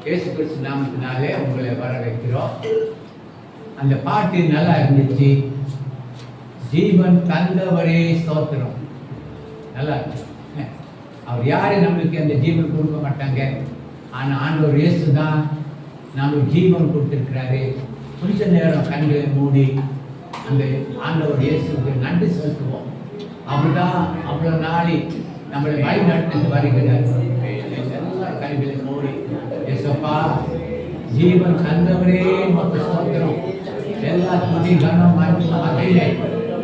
இயேசு கிறிஸ்து நாமத்தினாலே உங்களை வர வைக்கிறோம். அந்த பாட்டு நல்லா இருந்துச்சு. ஜீவன் தந்தவரே ஸ்தோத்திரம். நல்லா இருக்கு. அவர் யாரு நம்மளுக்கு அந்த ஜீவன் கொடுக்க மாட்டாங்க. ஆனால் ஆண்டவர் இயேசு தான் நம்மளுக்கு ஜீவன் கொடுத்துருக்கிறாரு. கொஞ்ச நேரம் கண்களை மூடி அந்த ஆண்டவர் இயேசுக்கு நன்றி செலுத்துவோம். அவர்தான் அவ்வளோ நாளி நம்மளை வழி நடத்திட்டு வருகிறார். எல்லா கண்களை மூடி இயேசப்பா ஜீவன் தந்தவரே உமக்கு ஸ்தோத்திரம். எல்லா துதி கனம் மகிமை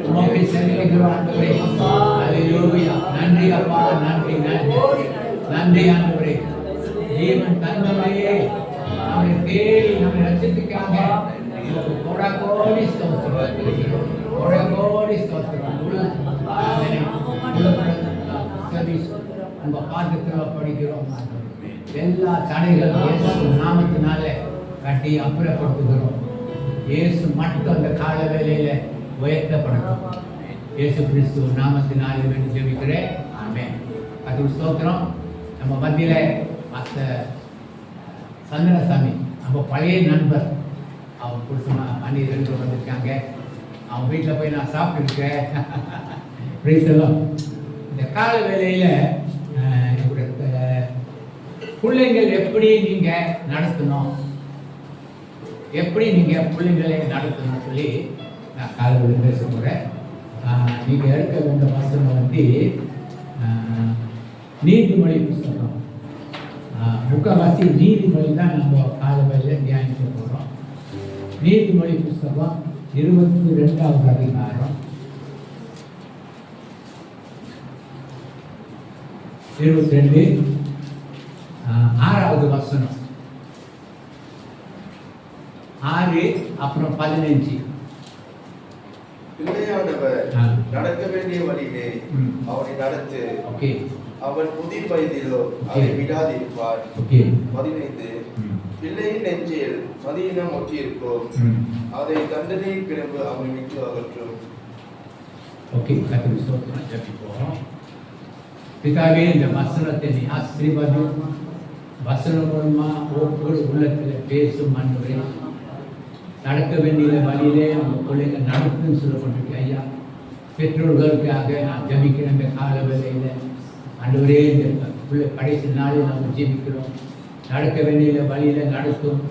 உமக்கு செலுத்துகிறோம் ஆண்டவரே. அல்லேலூயா. நன்றி அப்பா, நன்றி நன்றி நன்றி ஆண்டவரே. ஜீவன் தந்தவரே நம்மை தேடி நம்மை ரட்சித்துக்காக கோடி ஸ்தோத்திரம், கோடி ஸ்தோத்திரம். உங்க பாதத்தில் படிக்கிறோம். எல்லா தடைகளும் இயேசு நாமத்தினால கட்டி அப்புறப்படுத்துகிறோம். இயேசு மட்டும் அந்த கால வேளையில உயர்த்தப்படட்டும். இயேசு கிறிஸ்து நாமத்தினாலே வேண்டி ஜெபிக்கிறேன். ஆமென். அது ஸ்தோத்திரம். நம்ம மத்தியில மற்ற சந்திரசாமி நம்ம பழைய நண்பர், அவன் புருஷமா மணி 2 வந்திருக்காங்க. அவன் வீட்டில் போய் நான் சாப்பிட்டுருக்கேன். இந்த கால வேளையில பிள்ளைங்கள் எப்படி நீங்க நடத்தணும், எப்படி நீங்க பிள்ளைங்களை நடத்தணும் சொல்லி நான் காலையில் பேச போறேன். நீங்க எடுக்க வேண்டிய வசனம் வந்து நீதிமொழி புஸ்தகம். முக்கால்வாசி நீதிமொழி தான் நம்ம காலையில் தியானிக்க போகிறோம். நீதிமொழி புஸ்தகம் 22வது அதிகாரம் 22 6வது வசனம். 6 அப்புறம் 15. பிள்ளையானவர் நடக்க வேண்டிய வழியிலே அவனை நடத்து. ஓகே. அவன் முதிர் வயதிலோ அதை விடாதிருப்பார். 15 பிள்ளையின் நெஞ்சில் மதியினம் ஒட்டியிருக்கும், அதை தண்டனையின் பிறகு அவனை விட்டு அகற்றும். ஓகே. கர்த்தருக்கு ஸ்தோத்திரம். ஜெபிப்போம். பிதாவே, இந்த வசனத்தை நீ ஆசீர்வதியும். வசனம் மூலமா ஒவ்வொரு உள்ளத்தில் பேசும் ஆண்டவரே. நடக்க வேண்டிய வழியிலே நம்ம பிள்ளைங்க நடக்குன்னு சொல்லப்பட்டிருக்கு ஐயா. பெற்றோர்களுக்காக நான் ஜபிக்கிறேன். இந்த கால வேளையில் ஆண்டவரே, இந்த பிள்ளை கடைசி நாளில் நம்ம ஜெபிக்கிறோம். நடக்க வேண்டிய வழியில நடத்தும்.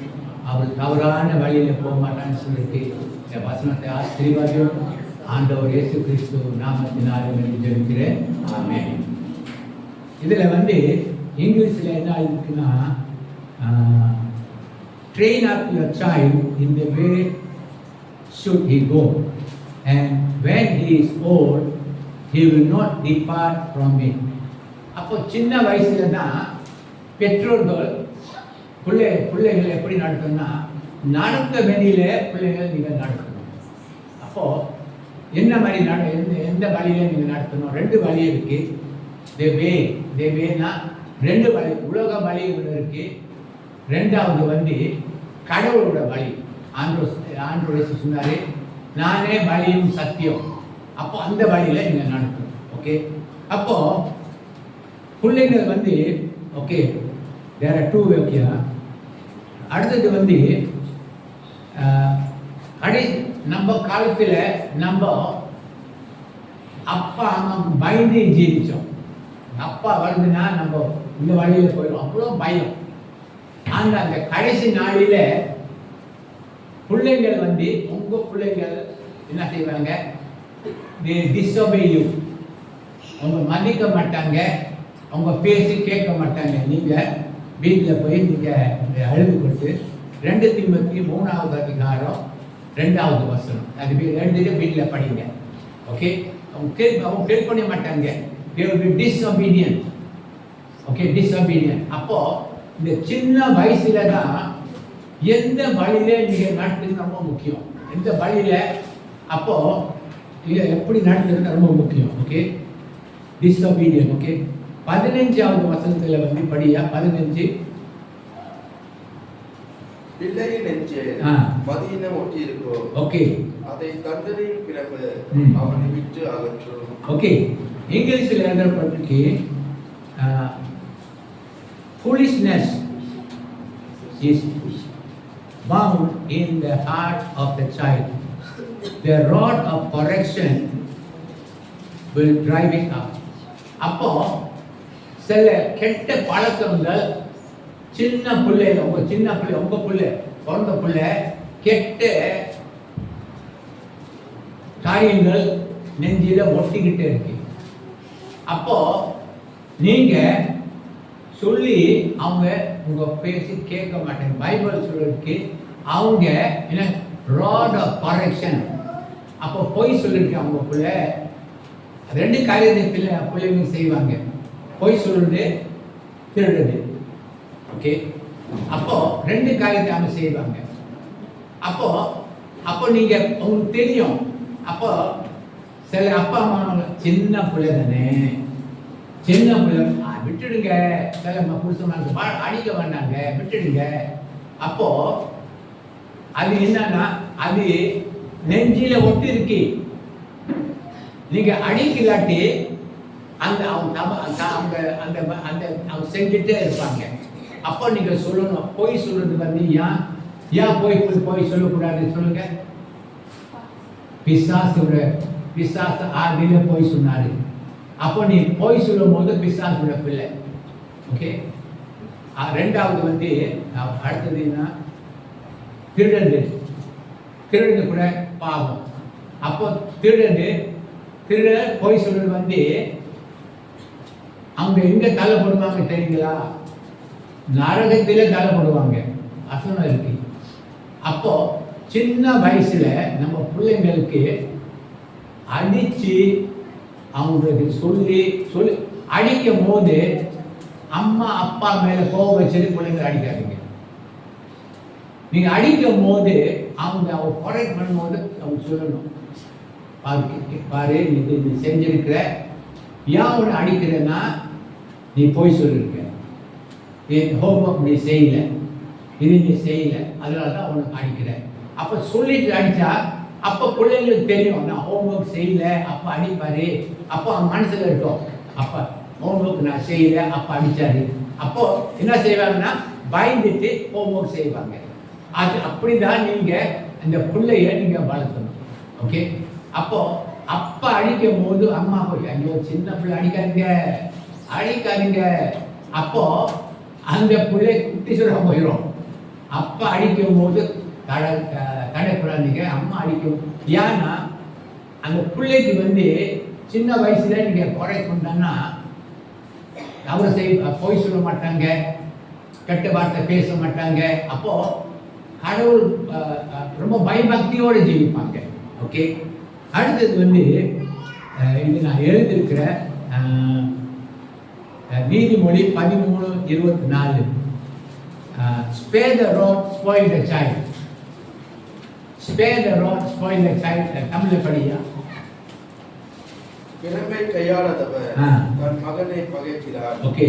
அவர் தவறான வழியில போக மாட்டான்னு சொல்லிட்டு இந்த வசனத்தை ஆசீர்வதியும். ஆண்டவர் இயேசு கிறிஸ்து நாமத்தினாலே ஜெபிக்கிறேன். ஆமென். இதுல வந்து இங்கிலீஷ்ல என்ன இருக்குன்னா, train up your child in the way should he go, and when he is old he will not depart from it. அப்போ சின்ன வயசுல தான் பெற்றோர்கள் பிள்ளைகளை எப்படி நடத்தணும்னா, நடக்க வேண்டியில பிள்ளைகள் நீங்கள் நடத்தணும். அப்போ என்ன மாதிரி எந்த வழியில நீங்கள் நடத்தணும்? 2 வழி இருக்கு. தேவேனா 2 வழி. உலக வழி ஒன்று இருக்கு. 2வது வந்து கடவுளோட வழி. ஆண்டவர் சொன்னாரு, நானே வழியும் சத்தியம். அப்போ அந்த வழியில நீங்க நடத்தணும். ஓகே. அப்போ பிள்ளைகள் வந்து ஓகே there are 2 way. அடுத்தது வந்து நம்ம காலத்தில் நம்ம அப்பா அம்மா பயந்து ஜீவிச்சோம். அப்பா வருதுன்னா நம்ம இந்த வழியில் போயிடும், அவ்வளோ பயம். ஆனால் அந்த கடைசி நாளில் பிள்ளைங்கள் வந்து உங்கள் பிள்ளைங்கள் என்ன செய்வாங்க? they disobey you. அவங்க மதிக்க மாட்டாங்க, அவங்க பேசி கேட்க மாட்டாங்க. நீங்கள் வீட்டில் போய் நீங்கள் அழுது கொடுத்து 2 தீமோத்தேயு 3வது அதிகாரம் 2வது வசனம் அது 2 வீட்டில் படிங்க. ஓகே. அவங்க கேட்க பண்ண மாட்டாங்க. they will be disobedient. Okay, disobedient. அப்போ இந்த சின்ன வயசுல தான் எந்த வழியில நீங்கள் நடத்துறது ரொம்ப முக்கியம். எந்த வழியில அப்போ எப்படி நடத்துறது ரொம்ப முக்கியம். Okay, disobedient. ஓகே. 15வது வசனத்துல வந்து படியா 15. பிள்ளையின் நெஞ்சில் மதியினம் ஒட்டியிருக்கும், ஓகே, அதை தண்டனையின் பிறகு அவனை விட்டு அகற்றும். ஓகே. இங்கிலீஷ்ல எழுதப்பட்டிருக்கு foolishness is bound in the heart of the child. The rod of correction will drive it up. அப்போ சில கெட்ட பழக்கங்கள் சின்ன பிள்ளைல உங்க பிள்ளை பிறந்த பிள்ளை கெட்ட காரியங்கள் நெஞ்சில ஒட்டிக்கிட்டே இருக்கு. அப்போ நீங்க சொல்லி அவங்க உங்க பேசி கேட்க மாட்டாங்க. பைபிள் சொல்லிருக்கு அவங்க என்ன ராட் ஆஃப் கரெக்ஷன். அப்போ பொய் சொல்லிருக்கு அவங்க பிள்ளை. ரெண்டு காரியத்தை பிள்ளைங்க செய்வாங்க, பொய் சொல்றது, திருடுறது. ஓகே, அப்போ ரெண்டு காரியத்தை அவங்க செய்வாங்க. அப்போ அப்போ நீங்க உங்களுக்கு தெரியும். அப்போ சில அப்பா அம்மா சின்ன பிள்ளை தானே, சின்ன பிள்ளை விட்டுடுங்க, சில புருஷமாக அடிக்க வேண்டாங்க, விட்டுடுங்க. அப்போ அது என்னன்னா அது நெஞ்சில ஒட்டி இருக்கு. நீங்க அடிக்கலாட்டி அந்த அவங்க அவங்க செஞ்சுட்டே இருப்பாங்க. அப்போ நீங்க சொல்லணும், போய் சொல்றது வந்து ஏன் போய் சொல்லக்கூடாது சொல்லுங்க. பிசாசு ஆதியில போய் சொன்னாரு. அப்போ நீ போய் சொல்லும் போது பிசாசுட பிள்ளை. ஓகே, ரெண்டாவது வந்து அடுத்ததுன்னா திருடது கூட பாவம். அப்போ திருட போய் சொல்றது வந்து அவங்க எங்க தள்ளப்படுவாங்க தெரியுங்களா? நரகத்தில தள்ளப்படுவாங்க. அசனம் இருக்கு. அப்போ சின்ன வயசுல நம்ம பிள்ளைங்களுக்கு அடிச்சு அவங்களுக்கு சொல்லி அடிக்கும் போது அம்மா அப்பா மேல கோபம் வச்சது பிள்ளைங்க அடிக்காதீங்க. நீங்க அடிக்கும் போது அவங்க கரெக்ட் பண்ணும்போது அவங்க சொல்லணும், பாரு நீ செஞ்சிருக்கிற, ஏன் உன்னை அடிக்கிறேன்னா நீ போய் சொல்லிருக்க, ஹோம்ஒர்க் நீ செய்யல, இது நீ செய்யல, அதனால தான் உனக்கு அடிக்கிறேன். அப்போ சொல்லிட்டு அடித்தா அப்போ பிள்ளைங்களுக்கு தெரியும் நான் ஹோம்ஒர்க் செய்யல, அப்போ அடிப்பாரு. அப்போ அவன் மனசில் இருக்கும், அப்போ ஹோம்ஒர்க் நான் செய்யல, அப்போ அடித்தாரு. அப்போ என்ன செய்வாங்கன்னா பயந்துட்டு ஹோம்ஒர்க் செய்வாங்க. அது அப்படிதான் நீங்கள் அந்த பிள்ளைய நீங்கள் வளர்க்கணும். ஓகே, அப்போ அப்பா அடிக்கும் போது அம்மா போய் ஐயோ சின்ன பிள்ளை அடிக்காதீங்க. அப்போ அந்த பிள்ளை குட்டி சொல்ல போயிடும். அப்பா அடிக்கும் போது தடைப்படாதீங்க, அம்மா அடிக்கும். ஏன்னா அந்த பிள்ளைக்கு வந்து சின்ன வயசுல நீங்க குறை கொண்டான்னா அவர் போய் சொல்ல மாட்டாங்க, கெட்ட வார்த்தை பேச மாட்டாங்க. அப்போ கடவுள் ரொம்ப பயபக்தியோடு ஜீவிப்பாங்க. ஓகே, அடுத்தது வந்து இது நான் எழுதியிருக்கிற நீதிமொழி 13:24. Spare the rod, spoil the child. Spare the rod, spoil the child. தமிழ்ல படியா? பிறமை கையாளாதவர் தன் மகனை பகைக்கிறார். ஓகே,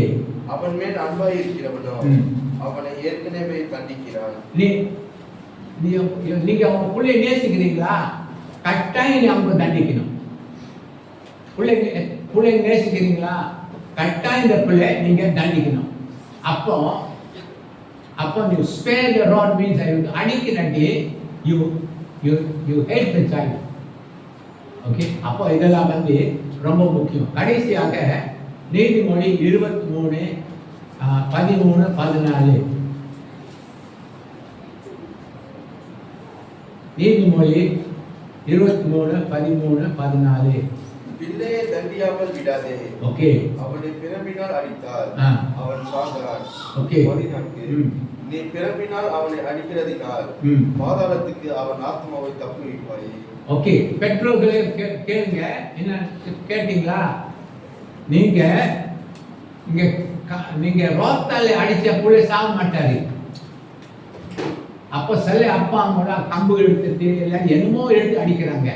அவன் மேல் அன்பாய் இருக்கிறவனோ அவனை ஏற்கனவே தண்டிக்கிறார். நீங்க அவங்க பிள்ளைய நேசிக்கிறீங்களா? கட்டாயம் நீ அவங்க தண்டிக்கணும். பிள்ளைங்க நேசிக்கிறீங்களா? கட்டாயம் இந்த பிள்ளை நீங்க தண்டிக்கணும். அப்போ நீ spare the rod means அடிக்கிறாட்டி you hate the child. Okay, அப்போ இதெல்லாம் வந்து ரொம்ப முக்கியம். கடைசியாக நீதிமொழி 23:13-14. நீதிமொழி 23:13-14. பிள்ளையை தண்டியாமல் விடாதே. ஓகே, அவனை பிறப்பினால் அடித்தால் அவன் சாகிறான். ஓகே, 14. நீ பிறப்பினால் அவனை அடிக்கிறதினால் பாதாளத்துக்கு அவன் ஆத்மாவை தப்புவிப்பாய். ஓகே, பெற்றோர்களே கேளுங்க. என்ன கேட்டீங்களா? நீங்க ரோத்தால அடிச்ச பிள்ளை சாக மாட்டாரு. அப்போ சில அப்பா அம்மா கம்பு எடுத்துட்டு எல்லாம் என்னமோ எடுத்து அடிக்கிறாங்க.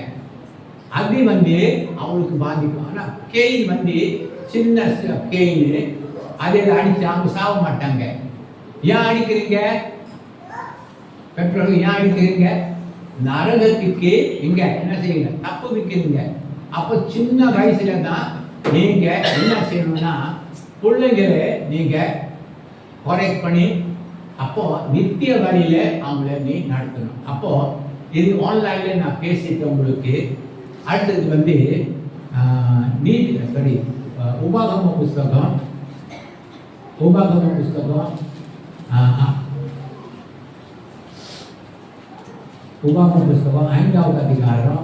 அது வந்து அவங்களுக்கு பாதிக்கும். ஆனா கெயின் வந்து சின்ன கெயின் அதில் அடிச்சு அவங்க சாக மாட்டாங்க. ஏன் அடிக்கிறீங்க? பெற்றோர்கள் ஏன் அடிக்கிறீங்க? நரகத்துக்கு இங்க என்ன செய்யுங்க, தப்பு வைக்கிறீங்க. அப்போ சின்ன வயசுல தான் நீங்க என்ன செய்யணும்னா பிள்ளைங்களை நீங்க கரெக்ட் பண்ணி அப்போ நித்திய வழியில அவங்கள நீ நடத்தணும். அப்போ இது ஆன்லைன்ல நான் பேசிட்டேன் உங்களுக்கு. அடுத்தது வந்து உபாகம புஸ்தகம் உபாகம புஸ்தகம் 5வது அதிகாரம்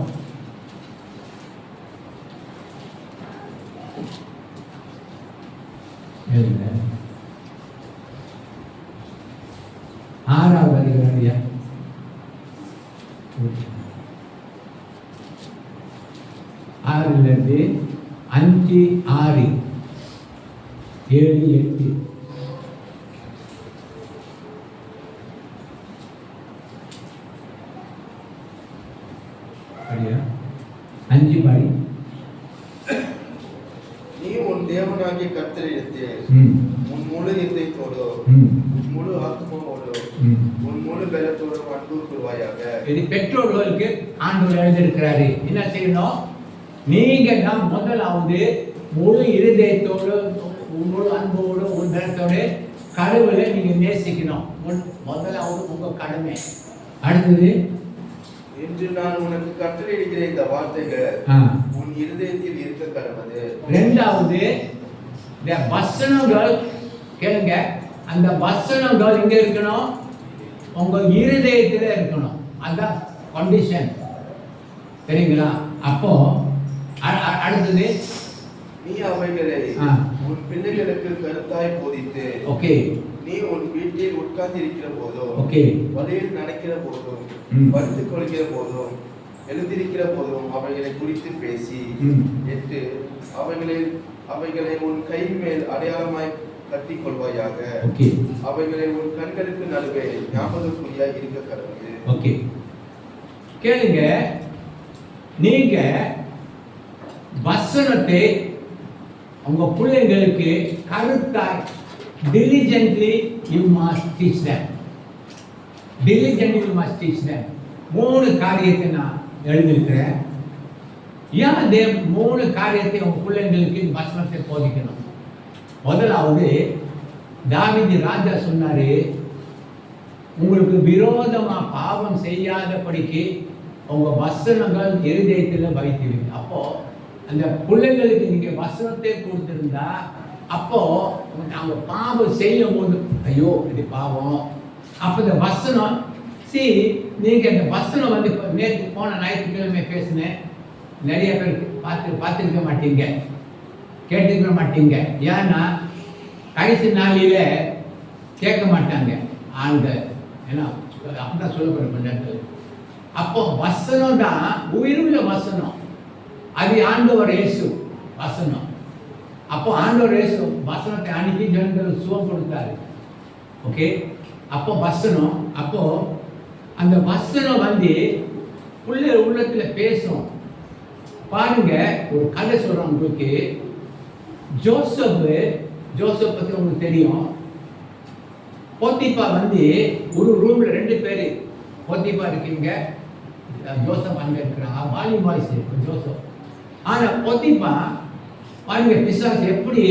6வது அதிகாரம் 6லிருந்து 5, 6, 7, 8 5 படி. நீ உன் தேவனாகிய கர்த்தரிடத்தில் உன் முழு இதயத்தோடு உன் முழு ஆத்மாவோடு உன் முழு பலத்தோடு அன்பு கூறுவாயாக. இது பெற்றோர்களுக்கு ஆண்டவர் எழுதியிருக்கிறாரு. என்ன செய்யணும்? நீங்க தான் முதலாவது முழு இருதயத்தோடு முழு அன்போடு உன் பலத்தோடு கடவுளை நீங்க நேசிக்கணும். முதலாவது உங்க கடமை. அடுத்தது, இன்று நான் உனக்கு கட்டளையிடுகிற இந்த வார்த்தைகள் உன் இருதயத்தில் இருக்க கடவுது. இரண்டாவது, இந்த வசனங்கள் கேளுங்க. அந்த வசனங்கள் எங்க இருக்கணும்? உங்க இருதயத்துல இருக்கணும். அதான் கண்டிஷன். சரிங்களா? அப்போ அடுத்தது, நீ அவைகளை உன் பிள்ளைகளுக்கு கருத்தாய் போதித்து ஓகே நீ உன் வீட்டில் உட்கார்ந்து இருக்கிற போதும் ஓகே வழியில் நடக்கிற போதும் படுத்துக் கொள்கிற போதும் எழுந்திருக்கிற போதும் அவைகளை குறித்து பேசி 8 அவைகளை உன் கை மேல் அடையாளமாய் கட்டிக் கொள்வாயாக. அவைகளை உன் கண்களுக்கு நடுவே ஞாபகக்குறியாய் இருக்க கடவுது. ஓகே கேளுங்க. நீங்க வசனத்தை உங்க பிள்ளைங்களுக்கு கருத்தாய் diligently you must teach them. Diligently you must teach them. 3 காரியத்தை நான் எழுதியிருக்கிறேன். ஏன் 3 காரியத்தை உங்க பிள்ளைங்களுக்கு வசனத்தை போதிக்கணும்? முதலாவது, தாவீது ராஜா சொன்னாரு, உங்களுக்கு விரோதமா பாவம் செய்யாதபடிக்கு உங்க வசனங்கள் இருதயத்தில் வைத்திருங்க. அப்போ அந்த பிள்ளைங்களுக்கு நீங்க வசனத்தை கொடுத்திருந்தா, அப்போ அவங்க பாவம் செய்யும் போது ஐயோ இது பாவம். அப்போ இந்த வசனம் நீங்க இந்த வசனம் வந்து நேற்று போன ஞாயிற்றுக்கிழமை பேசினேன். நிறைய பேர் பார்த்துருக்க மாட்டீங்க, கேட்டுக்க மாட்டீங்க. ஏன்னா கடைசி நாளில கேட்க மாட்டாங்க ஆண்கள். ஏன்னா அப்படிதான் சொல்லப்படுற. அப்போ வசனம் தான் உயிருள்ள வசனம். அது ஆண்டவர் இயேசு வசனம். அப்போ ஆண்டவர் இயேசு வசனத்தை அனுப்பி ஜனங்களுக்கு சுகம் கொடுத்தாரு. ஓகே, அப்போ வசனம். அப்போ அந்த வசனம் வந்து உள்ளத்துல பேசும். பாருங்க, ஒரு கதை சொல்றேன் உங்களுக்கு. ஜோசப் பத்தி உங்களுக்கு தெரியும். போத்திப்பா வந்து ஒரு ரூம்ல 2 பேரு போத்திப்பா இருக்கீங்க, ஜோசப் அங்க இருக்கிறாங்க. வாலியும் வாய்ஸ் ஜோசப். ஆனா போத்திப்பா பாருங்க, பிசாசு எப்படி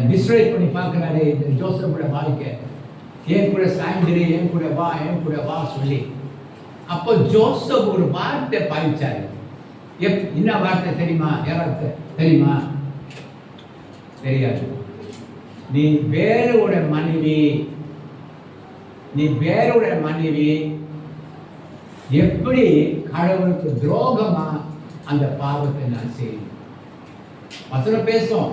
டிஸ்ட்ராய் பண்ணி பார்க்கிறாரு ஜோசப்போட வாழ்க்கை. என் கூட சாயந்திரி, என் கூட வா சொல்லி. அப்போ ஜோசப் ஒரு வார்த்தை பாய்ச்சாரு. என்ன வார்த்தை தெரியுமா? யாராவது தெரியுமா? தெரியாது. நீ வேறோட மனைவி எப்படி கடவுளுக்கு துரோகமா அந்த பாவத்தை நான் செய்யணும். வசனம் பேசும்.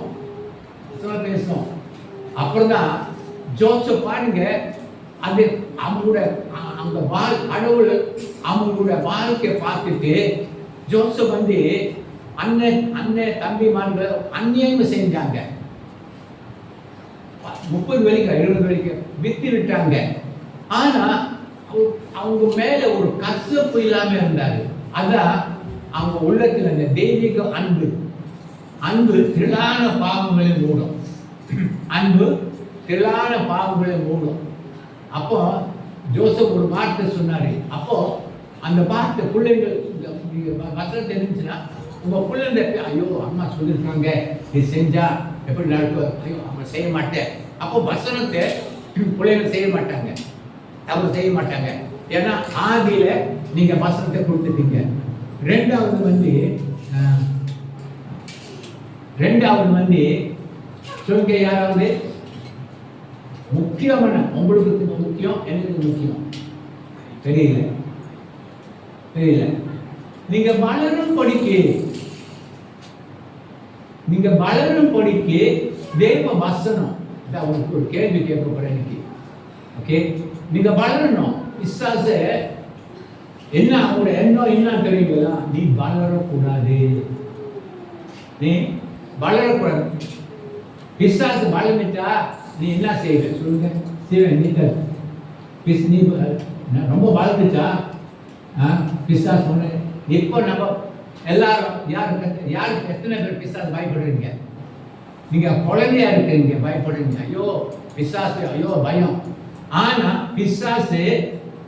அப்புறம்தான் ஜோசப் பாருங்க, அது கடவுள் அவங்களோட வாழ்க்கையை பார்த்துட்டு ஜோசப் வந்து அண்ணன் தம்பிமார்கள் அந்நியமா செஞ்சாங்க. 30 வரைக்கும் 20 வரைக்கும் வித்து விட்டாங்க. ஆனா அவங்க மேல ஒரு கசப்பு இல்லாம இருந்தாரு. அதான் அவங்க உள்ளத்துல அந்த தெய்வீக அன்பு திரளான பாவங்களை மூடும். அப்போ ஜோசப் ஒரு வார்த்தை சொன்னாரு. அப்போ அந்த வார்த்தை பிள்ளைங்க வசனம் தெரிஞ்சுன்னா உங்க பிள்ளைங்க ஐயோ அம்மா சொல்லியிருக்காங்க இது செஞ்சா எப்படி நடக்கும், ஐயோ அம்மா செய்ய மாட்டேன் அப்போ வசனத்தை பிள்ளைகள் செய்ய மாட்டாங்க, தவறு செய்ய மாட்டாங்க. ஏன்னா ஆதியில நீங்க வசனத்தை கொடுத்துட்டீங்க. ரெண்டாவது வந்து சொல்லுங்க, யாராவது முக்கியமான, உங்களுக்கு முக்கியம், எனக்கு முக்கியம், தெரியல. நீங்க வளரும் படிக்கு தேவ வசனம். உங்களுக்கு ஒரு கேள்வி கேட்க போறேன் இன்னைக்கு. ஓகே, நீங்க வளரணும். பிசாச என்ன அவங்களோட எண்ணம் என்ன தெரியுங்களா? நீ வளரக்கூடாது. பிசாசு வளர்ந்துட்டா நீ என்ன செய்வ சொல்லுங்க? சிவன் நீ ரொம்ப வளர்ந்துச்சா பிசாசு ஒண்ணு. இப்போ நம்ம எல்லாரும் யாருக்கு எத்தனை பேர் பிசாசு பயப்படுறீங்க? நீங்க குழந்தையா இருக்கிறீங்க, பயப்படுறீங்க, ஐயோ பிசாசு, ஐயோ பயம். ஆனா பிசாசு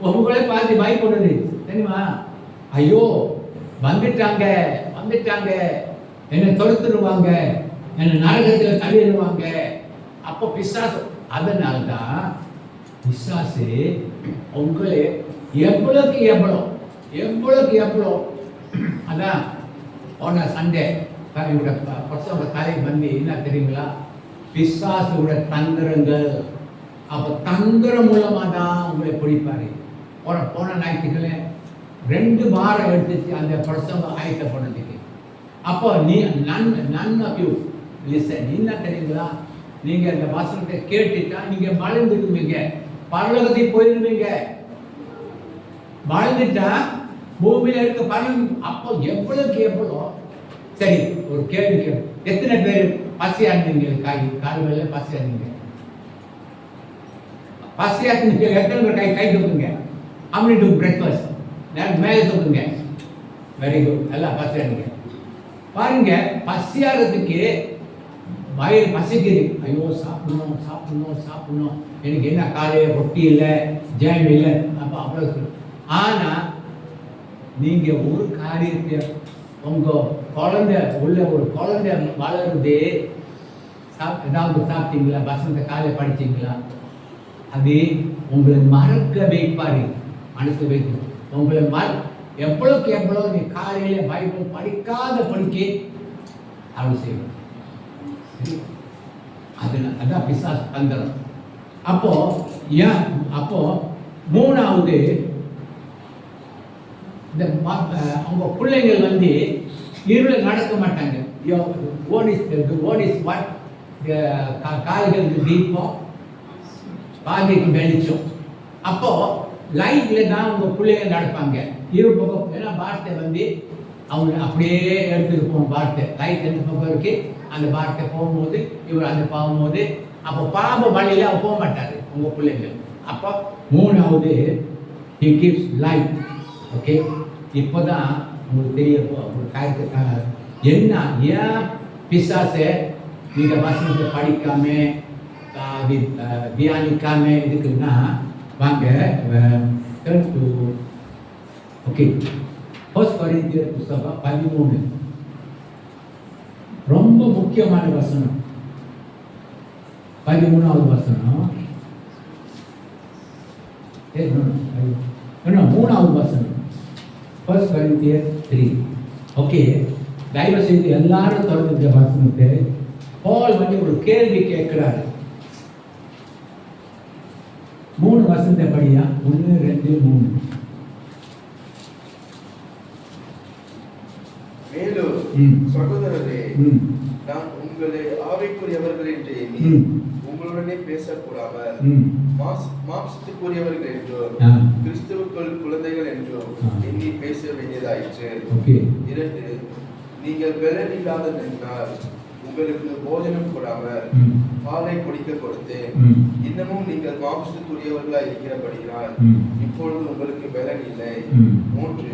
உங்களை பார்த்து பயப்படுது தெரியுமா? ஐயோ வந்துட்டாங்க, என்னை தொடுத்துருவாங்க, என்னை நரகத்தில் தள்ளிடுவாங்க. அப்போ பிசாசு, அதனால்தான் பிசாசு உங்களை எவ்வளவுக்கு எவ்வளோ அதான் போன சண்டே என்னோட பசங்க கதை வந்து என்ன தெரியுங்களா? பிசாசோட தந்திரங்கள். அப்போ தந்திரம் மூலமா தான் உங்களை பிடிப்பாரு. போன ஞாயிற்றுக்கிழமை 2 வாரம் எடுத்துச்சு அந்த பசங்க ஆயத்தப்படுறதுக்கு. அப்போ none of you listen. என்ன தெரியுங்களா? நீங்க அந்த வசனத்தை கேட்டுட்டா நீங்க வளர்ந்துடுவீங்க, பரலோகத்துக்கு போயிடுவீங்க. வாழ்ந்துட்டா பூமியில இருக்க பலன். அப்போ எவ்வளோ சரி, ஒரு கேள்வி கேள்வி, எத்தனை பேர் பசியா இருந்தீங்க? காலையில பசியா இருந்தீங்க? எத்தனை பேர் கை தூக்குங்க. How many do breakfast? மேலே தூக்குங்க. வெரி குட், எல்லாம் பசியா இருந்தீங்க. பாருங்க, பசியாகிறதுக்கு வயிறு பசிக்குது. ஐயோ சாப்பிடணும், எனக்கு என்ன காலையில ரொட்டி இல்லை, ஜாம் இல்லை, அப்போ அவ்வளோ. ஆனா நீங்க ஒரு காரியத்தை, உங்க குழந்தை உள்ள ஒரு குழந்தை வளருது, ஏதாவது சாப்பிட்டீங்களா? வசனத்தை காலையில் படிச்சீங்களா? அது உங்களை மறக்க வைப்பாரு, மனசு வைக்கும். உங்களை எவ்வளோக்கு எவ்வளோ நீ காலையில பைபிள் படிக்காத படிக்க அவள் செய்யணும். அதான் பிசாசு தந்திரம். அப்போ மூணாவது, இந்த அவங்க பிள்ளைங்கள் வந்து இருளில் நடக்க மாட்டாங்க. கால்களுக்கு தீபம், பாதைக்கு வெளிச்சம். அப்போ லைட்ல தான் உங்க பிள்ளைகள் நடப்பாங்க. இரு பக்கம் ஏன்னா வார்த்தை வந்து அவங்க அப்படியே எடுத்துருப்போம். வார்த்தை லைட் எந்த பக்கம் இருக்கு, அந்த வார்த்தை போகும்போது இவர் அந்த போகும்போது, அப்போ பாப வழியில அவ போக மாட்டாரு உங்க பிள்ளைங்கள். அப்போ மூணாவது, he gives light. ஓகே, இப்போதான் உங்களுக்கு தெரிய ஒரு காரியத்தை என்ன ஏன் பிசாசை நீங்க வசனத்தை படிக்காம தியானிக்காம இருக்குன்னா, வாங்க ஓகே, ஃபர்ஸ்ட் கொரிந்தியர் புத்தகம் 13 ரொம்ப முக்கியமான வசனம். 13வது வசனம், 3வது வசனம், ஃபர்ஸ்ட் கொரிந்தியர் 3. ஓகே, தயவு செய்து எல்லாரும் தொடர்ந்து வசனத்தை. பவுல் வந்து ஒரு கேள்வி கேட்கிறாரு. 3 வசனத்தை படியா, 1 2 3. மேலும் சகோதரரே, நான் உங்களை ஆவிக்குரியவர்கள் என்று எண்ணி உங்களுடனே பேசக்கூடாமல் மாம்சத்துக்குரியவர்கள் என்றும் கிறிஸ்துவுக்குள் குழந்தைகள் என்றும் எண்ணி பேச வேண்டியதாயிற்று. 2, நீங்கள் பலன் இல்லாததினால் உங்களுக்கு போஜனம் கொடாமல் பாலை குடிக்க கொடுத்தேன். இன்னமும் நீங்கள் மாம்சத்துக்குரியவர்களாய் இருக்கிறபடியால் இப்பொழுது உங்களுக்கு பலன் இல்லை. 3,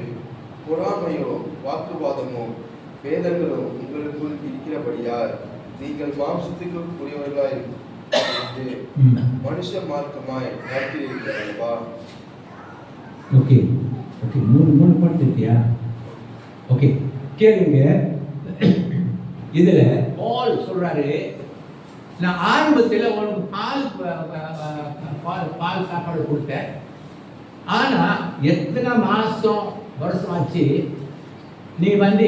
பொறாமையோ வாக்குவாதமோ வேதங்களோ உங்களுக்குள் இருக்கிறபடியால் நீங்கள் மாம்சத்துக்கு உரியவர்களாய் மனுஷ மார்க்கமாய் நடக்கிறீர்கள் அல்லவா? ஓகே, 3 படிச்சிட்டியா? ஓகே, கேளுங்க. இதுல பால் சொல்றாரு, நான் ஆரம்பத்தில் உனக்கு பால் சாப்பாடு கொடுத்தேன். ஆனா எத்தனை மாசம் வருஷம் ஆச்சு நீ வந்து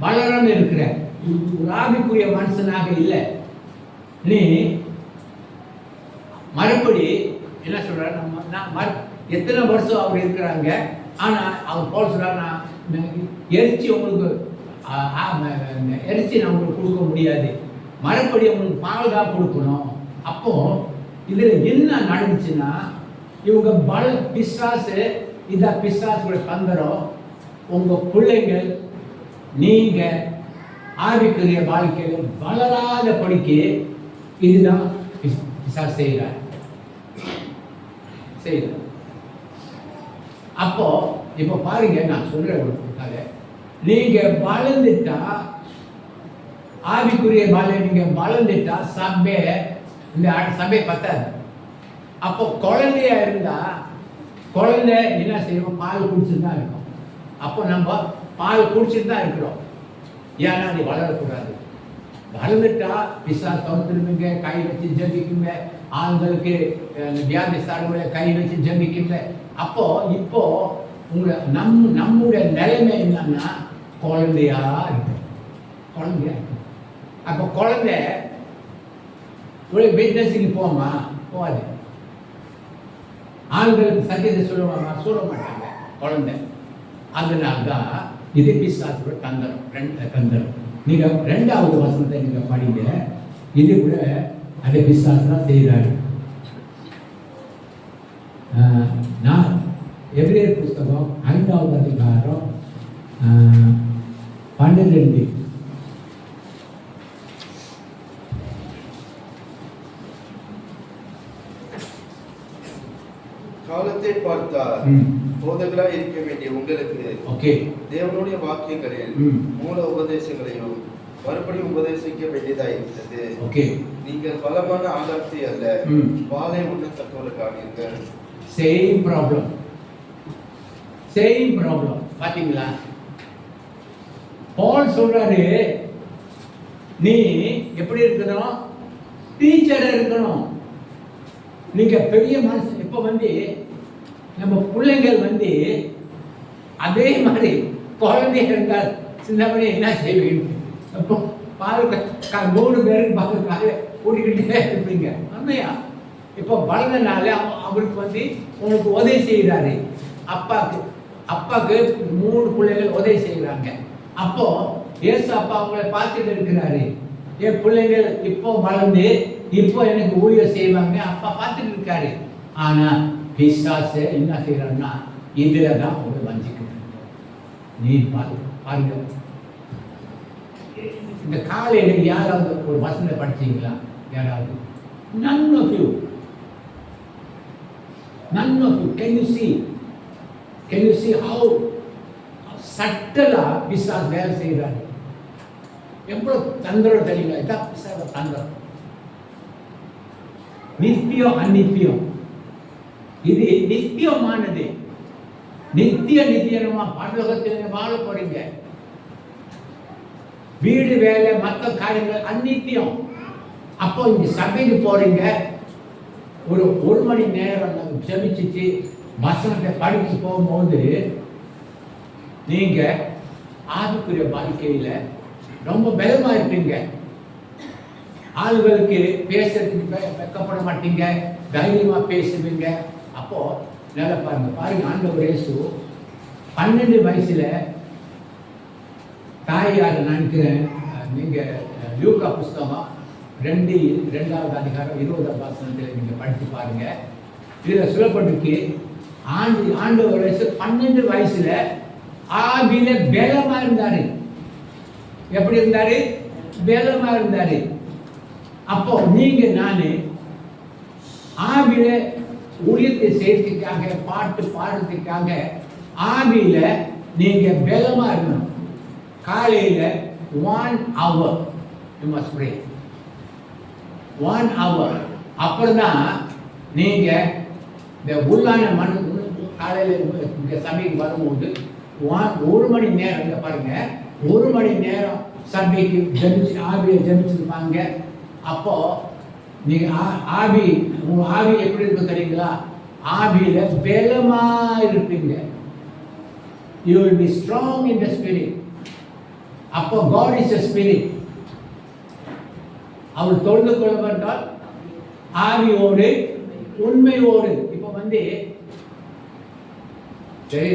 வளராம இருக்கிற, ஆவிக்குரிய மனுஷனாக இல்லை. நீ மறுபடி என்ன சொல்ற, நான் எத்தனை வருஷம் அவர் இருக்கிறாங்க. ஆனா அவர் போல் சொல்ற, நான் எரிச்சி உங்களுக்கு எரிச்சி நான் உங்களுக்கு கொடுக்க முடியாது, மறுபடியும் உங்களுக்கு பால் தான் கொடுக்கணும். அப்போ இதுல என்ன நடந்துச்சுன்னா, இவங்க பிசாசு, இதான் பிசாசுடைய தந்திரம். உங்க பிள்ளைங்கள் நீங்க ஆவிக்குரிய வாழ்க்கையில வளராத படிக்கு இதுதான் பிசாசு செய்கிறார். அப்போ இப்போ பாருங்க, நான் சொல்றேன் உங்களுக்கு, நீங்க வளர்ந்துட்டா ஆவிக்குரிய நீங்க வளர்ந்துட்டா இந்த சபை பத்தாது. அப்போ குழந்தையா இருந்தா குழந்தை என்ன செய்வோம், பால் குடிச்சுட்டு தான் இருக்கும். அப்போ நம்ம பால் குடிச்சுட்டு தான் இருக்கிறோம். ஏன்னா நீ வளரக்கூடாது. வளர்ந்துட்டா பிசா தோற்றுருவீங்க, கை வச்சு ஜபிக்குங்க, ஆண்களுக்கு வியாதிஸ்தானுடைய கை வச்சு ஜபிக்குங்க. அப்போ இப்போ உங்களை நம்முடைய நிலைமை என்னன்னா குழந்தையா இருக்கு, குழந்தையா இருக்கு. அப்போ குழந்தை பிசினஸுக்கு போமா, போகாது. ஆண்களுக்கு சத்தியத்தை சொல்லுவாங்க, சொல்ல மாட்டாங்க குழந்தை. அதனால்தான் இது பிசாசோட தந்திரம். நீங்க 2வது வசனத்தை நீங்க படிங்க, இது கூட அதை பிசாசு தான் செய்கிறாரு. நான் எபிரேயர் புஸ்தகம் 5வது அதிகாரம் 12. காலத்தை பார்த்தால் போதகராய் இருக்க வேண்டிய உங்களுக்கு தேவனுடைய வாக்கியங்களில் மூல உபதேசங்களையும் மறுபடியும் உபதேசிக்க வேண்டியதாக இருக்கிறது. நீங்கள் பலமான ஆதாரத்தை அல்ல, வாளை உண்ணத்தக்கவர்களுக்கானீர்கள். சேம் ப்ராப்ளம் பாத்தீங்களா? பால் சொல்றாரு, நீ எப்படி இருக்கணும், டீச்சரா இருக்கணும். நீங்க பெரிய மனுஷன். இப்ப வந்து நம்ம பிள்ளைங்கள் வந்து அதே மாதிரி குழந்தைங்க இருந்தால் சின்னபடி என்ன செய்வீங்க, அப்போ பால் 3 பேருக்கு பார்க்கறதுக்காக கூட்டிக்கிட்டே இருப்பீங்க. உண்மையா? இப்போ வளர்ந்தனால அவருக்கு வந்து உங்களுக்கு உதவி செய்கிறாரு. அப்பாவுக்கு 3 பிள்ளைகள் உதவி செய்கிறாங்க. அப்போ ஏசு அப்பா அவங்களை பார்த்துட்டு இருக்கிறாரு. என் பிள்ளைங்கள் இப்போ வளர்ந்து இப்போ எனக்கு ஊழியர் செய்வாங்க, அப்பா பார்த்துட்டு இருக்காரு. ஆனா பிசாசு என்ன செய்யறான்னா, இதுல தான் அவங்க வஞ்சிக்கிறது. நீ பாருங்க, இந்த காலையில யாராவது ஒரு வசனம் படிச்சீங்களா? யாராவது? None of you. Can you see how சட்டலா பிசாசு வேலை செய்யறாரு? எவ்வளவு தந்திரம் தெரியுங்களா? இதான் பிசாசு தந்திரம். நித்தியம் அநித்தியம். இது நித்தியமானது. நித்தியமா பரலோகத்தில் வாழ போறீங்க. வீடு வேலை மற்ற காரியங்கள் அநித்தியம். அப்போ இங்க சபைக்கு போறீங்க, ஒரு மணி நேரம் ஜெபிச்சுட்டு வசனத்தை படிச்சு போகும்போது நீங்க ஆவிக்குரிய வாழ்க்கையில ரொம்ப பலமா இருப்பீங்க. ஆளுகளுக்கு பேசுறதுக்கு வெக்கப்பட மாட்டீங்க, தைரியமா பேசுவீங்க. அப்போ நல்லா பாருங்க ஆண்டவர் இயேசு 12 வயசுல தாயார் நினைக்கிறேன், நீங்க லூக்கா புஸ்தகம் 2வது அதிகாரம் 20வது வசனத்தில் நீங்க படித்து பாருங்க. இதுல சொல்லப்பட்டிருக்கு, ஆண்டவர் இயேசு 12 வயசுல ஆவியில பலமா இருந்தாரு. எப்படி இருந்தாரு? பலமா இருந்தாரு. அப்போ நீங்க நானு ஆவியில ஊழியத்தை செய்யறதுக்காக, பாட்டு பாடுறதுக்காக ஆவியில நீங்க பலமா இருக்கணும். காலையில 1 hour you must pray. 1 hour. அப்படிதான் நீங்க இந்த உள்ளான காலையில இந்த சபைக்கு வரும்போது 1 மணி நேரம் பாருங்க, 1 மணி நேரம் சபைக்கு ஜெபிச்சு ஆவியை ஜெபிச்சிருப்பாங்க. அப்போ நீங்க ஆவி, உங்க ஆவி எப்படி இருக்கு தெரியுங்களா? ஆவியில பலமா இருப்பீங்க. You will be strong in the spirit. அப்போ God is a spirit. அவர் தொழுது கொள்ளப்பட்டால் ஆவியோடு உண்மையோடு. இப்போ சரி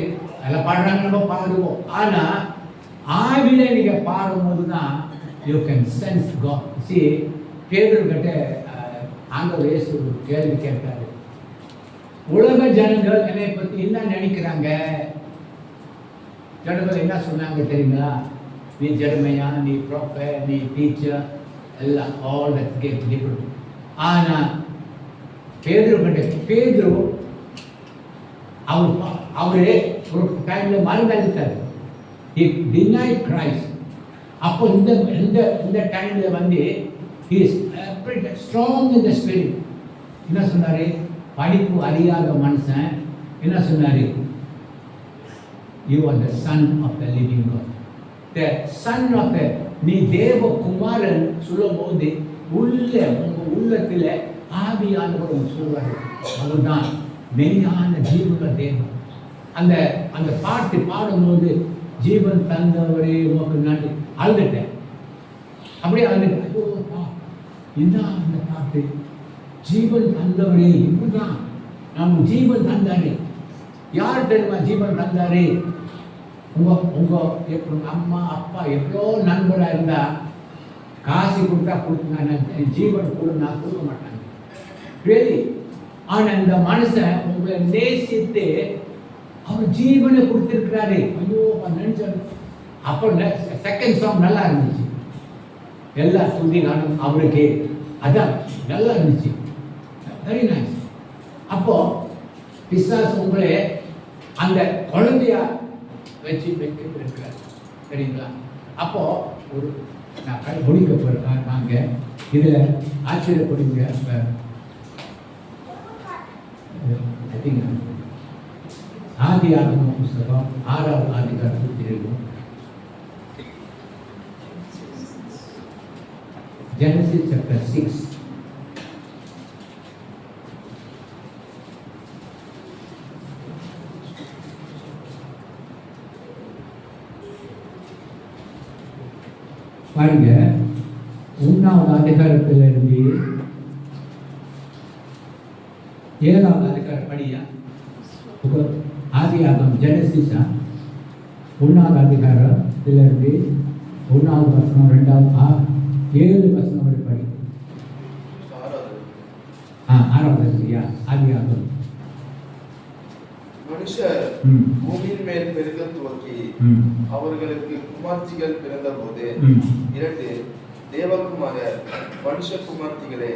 எல்லாம் பாடுறாங்க, நம்ம பாடுவோம். ஆனா ஆவில நீங்க பாடும்போது தான் யூ கேன் சென்ஸ் காட். சி பேதுரு கிட்ட ஆண்டவர் இயேசு ஒரு கேள்வி கேட்டாரு. உலக ஜனங்கள் என்னை பத்தி என்ன நினைக்கிறாங்க? ஜனங்கள் என்ன சொன்னாங்க தெரியுங்களா? நீ ஜெரமையா, நீ ப்ராஃபட், நீ டீச்சர், எல்லாம் ஆல் தட் கிஃப்ட். ஆனா பேதுரு அவரே ஒரு டைம்ல மறுதளித்தார். He denied Christ. அப்போ இந்த டைம்ல he is strong in the spirit. என்ன சொன்னாரு? படிப்பு அறியாத மனுஷன் என்ன சொன்னாரு? You are the son of the living God. The son of the, நீ தேவகுமாரன் சொல்லும்போது உங்க உள்ளத்துல ஆவியானவர் சொல்வாரு. அதுதான் மெய்யான ஜீவனுள்ள தேவன். அந்த பாட்டு பாடும்போது ஜீவன் தந்தவரே உமக்கு நன்றி அழுதுட்டேன். அப்படியே அழுதுட்டேன். ஐயோ இதுதான் அந்த பாட்டு, ஜீவன் தந்தவரே. இதுதான் நம்ம ஜீவன் தந்தாரே. யார் தெரியுமா ஜீவன் தந்தாரே? உங்க அம்மா அப்பா எவ்வளோ நண்பராக இருந்தா காசு கொடுத்தா கொடுத்தாங்க, ஜீவன் கொடுனா கொடுக்க மாட்டாங்க. ரியலி. ஆனா இந்த மனுஷன் உங்களை நேசித்து அவர் ஜீவனை கொடுத்திருக்கிறாரு. ஐயோ நினைச்சாரு. அப்போ செகண்ட் சாங் நல்லா இருந்துச்சு. எல்லா துதி நானும் அவருக்கு அதான் நல்லா இருந்துச்சு. Very nice. அப்போ பிசாசு உங்களை அந்த குழந்தையா வச்சு வைக்கிறார் சரிங்களா? அப்போ ஒரு நான் முடிக்க போறேன். நாங்க இதுல ஆச்சரியப்படுங்க. ஆதியாகம புஸ்தகம் 6வது அதிகாரத்தில் இருக்கும். Genesis chapter 6. பாருங்க, 1வது அதிகாரத்திலிருந்து 7வது அதிகாரம் படியா. ஆதியாகமம் ஜெனசிஸா 1வது அதிகாரத்திலிருந்து 1வது வசனம் 2வது 7 வசனம் வரை படி. 6வது சரியா? ஆதியாகமம். மனுஷர் பூமியின் மேல் பெருக துவக்கி அவர்களுக்கு குமார்த்திகள் பிறந்த போது 2 தேவகுமாரர் மனுஷ குமார்த்திகளை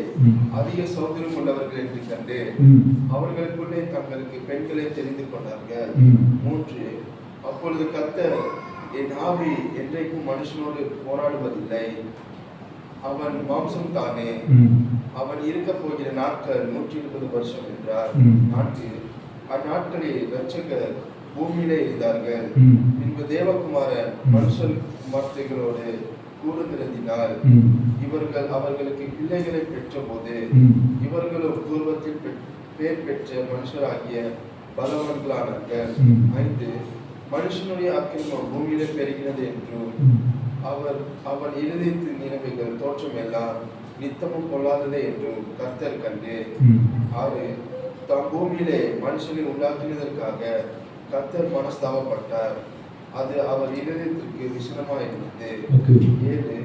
அதிக சௌந்தரியம் உள்ளவர்கள் என்று கண்டு அவர்களுக்குள்ளே தங்களுக்கு பெண்களை தெரிந்து கொண்டார்கள். 3 அப்பொழுது கர்த்தர், என் ஆவி என்றைக்கும் மனுஷனோடு போராடுவதில்லை, அவன் மாம்சம் தானே, அவன் இருக்க போகிற நாட்கள் 120 வருஷம் என்றார். 4 அந்நாட்களில் இரட்சகர் பூமியிலே இருந்தார்கள். பின்பு தேவகுமாரன் மனுஷர் குமார்த்திகளோடு கூடுகிறதினால் இவர்கள் அவர்களுக்கு பிள்ளைகளை பெற்ற போது இவர்களும் பூர்வத்தில் பேர் பெற்ற மனுஷராகிய பலவான்களானார்கள். 5 மனுஷனுடைய அக்கிரமம் பூமியிலே பெருகிறது என்றும் அவன் இருதயத்தின் நினைவுகள் தோற்றம் எல்லாம் நித்தமும் கொள்ளாததே என்றும் கர்த்தர் கண்டு 6 தாம் பூமியிலே மனுஷனை உண்டாக்கினதற்காக கர்த்தர் மனஸ்தாபப்பட்டார். அது அவர் இருதயத்திற்கு விசனமாயிருந்தது. 7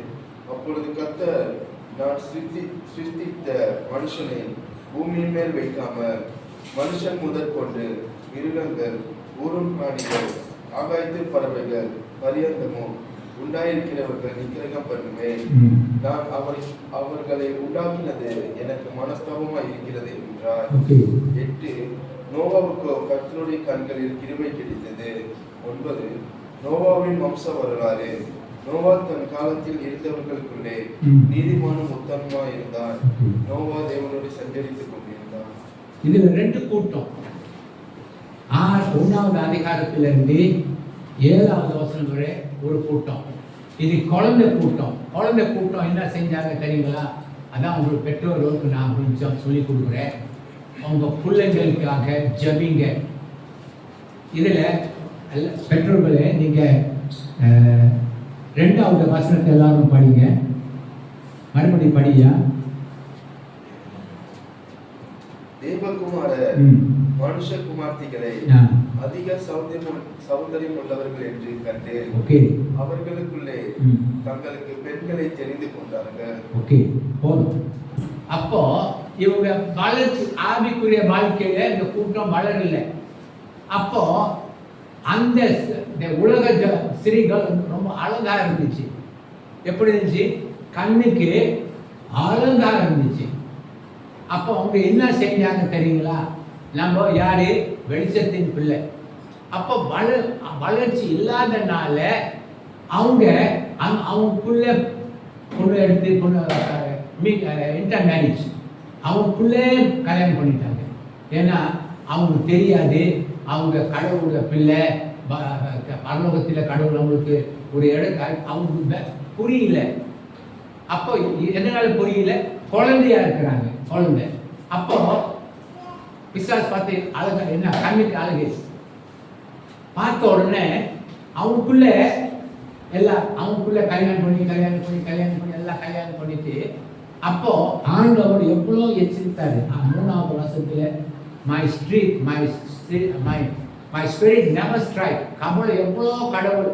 அப்பொழுது கர்த்தர், நான் சிருஷ்டித்த மனுஷனை பூமியின் மேல் வைக்காமல் மனுஷன் முதற்கொண்டு மிருகங்கள், ஊரும் பிராணிகள், ஆகாயத்தில் பறவைகள் பரியந்தமும் உண்டாயிருக்கிறவர்கள் நிக்கிரகம் பண்ணுவேன். நான் அவர்களை உண்டாக்கினது எனக்கு மனஸ்தாபமாய் இருக்கிறது என்றார். 8 நோவாவுக்கு கர்த்தருடைய கண்களில் கிருபை கிடைத்தது. 9 நோவாவின் வம்ச வரலாறு. நோவா தன் காலத்தில் இருந்தவர்களுக்குள்ளே நீதிமானும் உத்தமமா இருந்தார். நோவா தேவனோடு சஞ்சரித்துக் கொண்டிருந்தார். இதுல 2 கூட்டம். 1வது அதிகாரத்திலிருந்து 7வது வசனம் வரை ஒரு கூட்டம். இது குழந்தை கூட்டம். குழந்தை கூட்டம் என்ன செஞ்சாங்க தெரியுங்களா? அதான் உங்களுக்கு பெற்றோர்களுக்கு நான் கொஞ்சம் சொல்லிக் கொடுக்குறேன். உங்கள் பிள்ளைங்களுக்காக ஜபிங்க. இதில் பெற்றோர்களே நீங்கள் 2வது வசனத்தை எல்லாரும் படிங்க. மறுபடியும் படியா. தேவகுமார மனுஷகுமார்த்திகளே அதிக சௌந்தரியம் உள்ளவர்கள் என்று கண்டு அவர்களுக்குள்ளே தங்களுக்கு பெண்களை தெரிந்து கொண்டார்கள். ஓகே, போதும். அப்போ இவங்க வளர்ச்சி ஆவிக்குரிய வாழ்க்கையில இந்த கூட்டம் வளரல. அப்போ அந்த உலக ஸ்திரீகள் ரொம்ப அழகா இருந்துச்சு. எப்படி இருந்துச்சு? கண்ணுக்கு அழகா இருந்துச்சு. அப்போ அவங்க என்ன செஞ்சாங்க தெரியுங்களா? நம்ம யாரு? வெளிச்சத்தின் பிள்ளை. அப்போ வளர்ச்சி இல்லாதனால அவங்க அவங்களுக்குள்ள பொண்ணு எடுத்து இன்டர் மேரேஜ் அவங்களுக்குள்ளே கல்யாணம் பண்ணிட்டாங்க. ஏன்னா அவங்களுக்கு தெரியாது அவங்க கடவுளோட பிள்ளை, பரலோகத்தில் கடவுள் அவங்களுக்கு ஒரு இடத்த அவங்களுக்கு புரியல. அப்போ எதனால புரியல? குழந்தையா இருக்கிறாங்க, குழந்தை. அப்போ பிசாசு பார்த்து அழகா என்ன கண்ணுக்கு அழகு பார்த்த உடனே அவங்களுக்குள்ள எல்லாம் அவங்களுக்குள்ள கல்யாணம் பண்ணி எல்லாம் கல்யாணம் பண்ணிட்டு அப்போ ஆண்டவர் எவ்வளோ எச்சரித்தாரு. 3வது வருஷத்துல மை ஸ்பிரிட் நெவர் ஸ்ட்ரைக். கபலை எவ்வளோ கடவுள்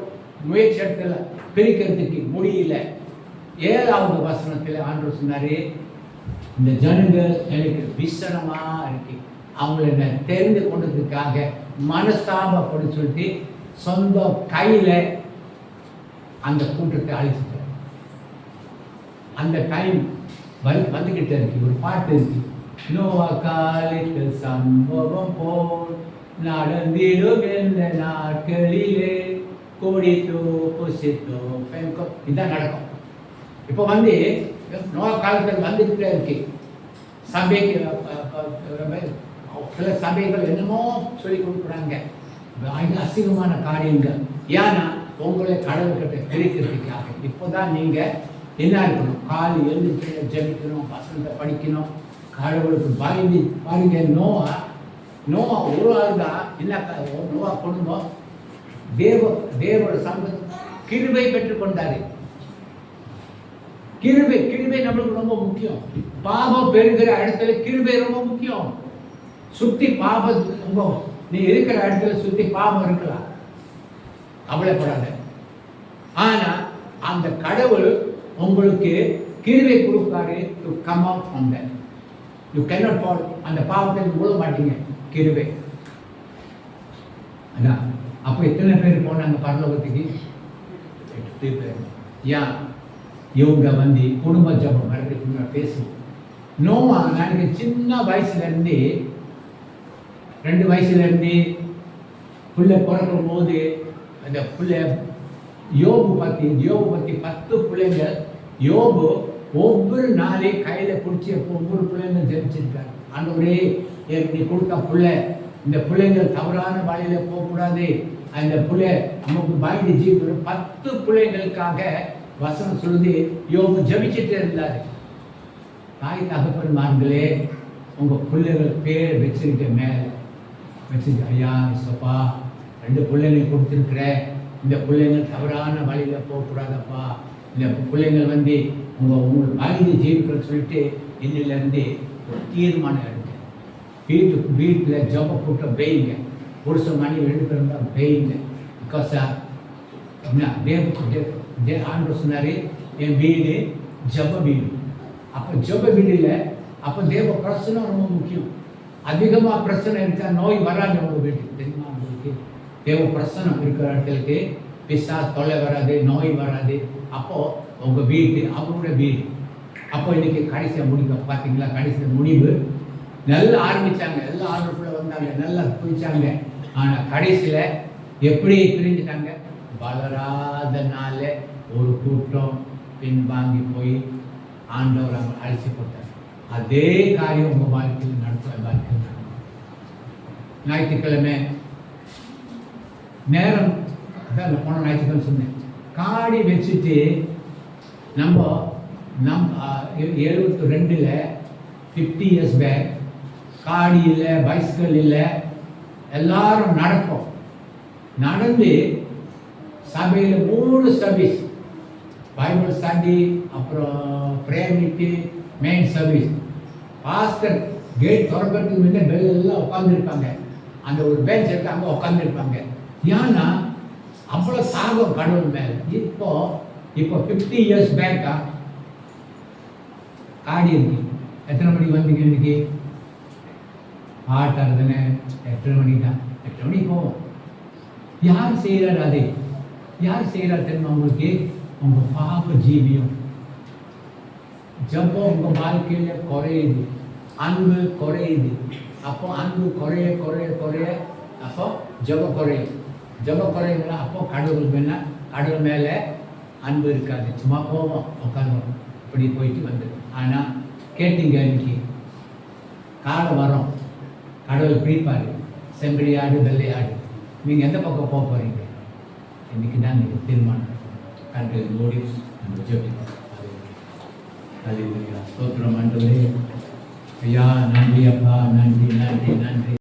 முயற்சி எடுத்துல பிரிக்கிறதுக்கு முடியல. 7வது வசனத்தில் ஆண்டவர் சொன்னாரு, இந்த ஜனங்கள் எனக்கு விசனமா இருக்கு, அவங்களை நான் தெரிந்து கொண்டதுக்காக மனஸ்தாபப்படி சொல்லிட்டு சொந்த கையில அந்த கூட்டத்தை அழிச்சிட்டார். அந்த டைம் வந்துகிட்டே இருக்கு. ஒரு பாட்டு இருக்கு, நோவா காலத்தில் சம்பவம் போல் நடந்திடும் என்ற நாட்களிலே கொடித்தோ புசித்தோ பெண்கோ இதான் நடக்கும். இப்போ நோவா காலத்தில் வந்துகிட்டே இருக்கு. சபைக்கு சில சபைகள் என்னமோ சொல்லி கொடுக்குறாங்க, அசிங்கமான காரியங்கள். ஏன்னா உங்களை கடவுள்கிட்ட பிரிக்கிறதுக்காக. இப்போதான் நீங்க என்ன இருக்கணும்? காலி எழுந்து ஜபிக்கணும், வசனத்தை படிக்கணும், கடவுளுக்கு பயந்து பாருங்க. நோவா ஒரு ஆள் தான். என்ன நோவா குடும்பம் தேவோட சம்பத் கிருபை பெற்றுக்கொண்டாரு. கிருபை நம்மளுக்கு ரொம்ப முக்கியம். பாவம் பெருகிற இடத்துல கிருபை ரொம்ப முக்கியம். சுத்தி பாவம் ரொம்ப, நீ இருக்கிற இடத்துல சுத்தி பாவம் இருக்கலாம், கவலைப்படாத. ஆனா அந்த கடவுள் உங்களுக்கு கிருபை கொடுப்பாரு. To come out from that. You cannot fall. அந்த பாவத்தை விட மாட்டீங்க. கிருபை. அதான். அப்போ எத்தனை பேர் போனாங்க பரலோகத்துக்கு? 8 பேர். ஏன்? இவங்க குடும்ப ஜபம் மறுபடியும் பேசுவோம். நோவா எனக்கு சின்ன வயசுல இருந்து 2 வயசுல இருந்து பிள்ளை பிறக்கும் போது அந்த பிள்ளை யோபு பத்தி 10 பிள்ளைங்கள். யோபு ஒவ்வொரு நாளையும் கையில பிடிச்சி ஒவ்வொரு பிள்ளைங்க ஜெபிச்சிருக்காரு. ஆண்டவரே நீ கொடுத்த பிள்ளை, இந்த பிள்ளைங்கள் தவறான வழியில போகக்கூடாது, அந்த பிள்ளை நமக்கு பயந்து ஜீவிக்கணும். 10 பிள்ளைங்களுக்காக வசனம் சொல்லுது யோபு ஜபிச்சுட்டு இருந்தாரு. தாய் தகப்பன்மார்களே, உங்க பிள்ளைகள் பேர் வச்சிருக்க மேல வச்சிருக்க, ஐயா சப்பா 2 பிள்ளைகள் கொடுத்துருக்குற, இந்த பிள்ளைங்கள் தவறான வழியில போகக்கூடாதப்பா, இந்த பிள்ளைங்கள் உங்களுக்கு பயந்து ஜீவிக்கிறன்னு சொல்லிட்டு இன்னிலிருந்து ஒரு தீர்மானம் எடுங்க. வீட்டில் ஜப கூட்டம் பெய்யுங்க. புருஷன் மணி 2 பேரும் தான் பெய்யுங்க. பிகாஸ் என்ன ஆண்டவர் சொன்னாரு, என் வீடு ஜப வீடு. அப்போ ஜப வீடில் அப்போ தேவ பிரச்சனை ரொம்ப முக்கியம். அதிகமாக பிரச்சனை இருக்கா நோய் வராது உங்கள் வீட்டுக்கு, தெரியுமா? உங்களுக்கு தேவ பிரச்சனை இருக்கிற இடத்துக்கு பிசா தொல்லை வராது, நோய் வராது. அப்போது உங்கள் வீடு அவங்களோட வீடு. அப்போ இன்னைக்கு கடைசியாக முடிக்க பார்த்தீங்களா? கடைசியில் முடிவு நல்லா ஆரம்பித்தாங்க, எல்லா ஆர்டருக்குள்ளே வந்தாங்க, நல்லா பிடிச்சாங்க. ஆனால் கடைசியில் எப்படி பிரிஞ்சுட்டாங்க? வளராதனால ஒரு கூட்டம் பின்வாங்கி போய் ஆண்டவர் அவங்க அழைச்சி போட்டார். அதே காரியம் உங்கள் வாழ்க்கையில் வாழ்க்கையில் ஞாயிற்றுக்கிழமை நேரம் அதான் போன ஞாயிற்றுக்கிழமை சொன்னேன், காடி வச்சுட்டு நம்ம நம் 72ல் 50 years பேக் காடி இல்லை, பைஸ்கிள் இல்லை, எல்லாரும் நடக்கும். நடந்து சபையில் 3 சர்வீஸ், பைபிள் ஸ்டடி, அப்புறம் prayer meeting, main service. Pastor gate திறக்கிறதுக்கு முன்னே பெல்லாம் உட்காந்துருப்பாங்க. அந்த ஒரு பெஞ்ச் இருக்கு, அங்கே உட்காந்துருப்பாங்க. ஏன்னா அவ்வளோ தாகம் கடவுள் மேலே. இப்போ 50 years பேக்கா காடி இருக்கு. எத்தனை மணிக்கு வந்தீங்க இன்னைக்கு? தானே 8 மணிக்கு தான். 8 மணிக்கு போவோம். யார் செய்கிறார் அதை? யார் செய்கிறார் தெரியுமா உங்களுக்கு? உங்கள் பாப ஜீவியம். ஜபம் உங்கள் வாழ்க்கையில் குறையுது, அன்பு குறையுது. அப்போ அன்பு குறைய குறைய குறைய அப்போ ஜபம் குறையும். ஜபம் குறையுங்களா? அப்போ கடவுள் மேலே அன்பு இருக்காது. சும்மா போவோம், உட்காந்துவோம், இப்படி போயிட்டு வந்துடும். ஆனால் கேட்டீங்க, இன்னைக்கு காலம் வரும், கடவுள் பிடிப்பார். செம்பரியாடு வெள்ளையாடு, நீங்கள் எந்த பக்கம் போக போகிறீங்க? இன்னைக்கு தான் நீங்கள் தீர்மானம். கண்டு மூடி நம்ம ஜெபிப்போம். ஸ்தோத்திரம் ஆண்டவரே. ஐயா நன்றி அப்பா, நன்றி நன்றி நன்றி.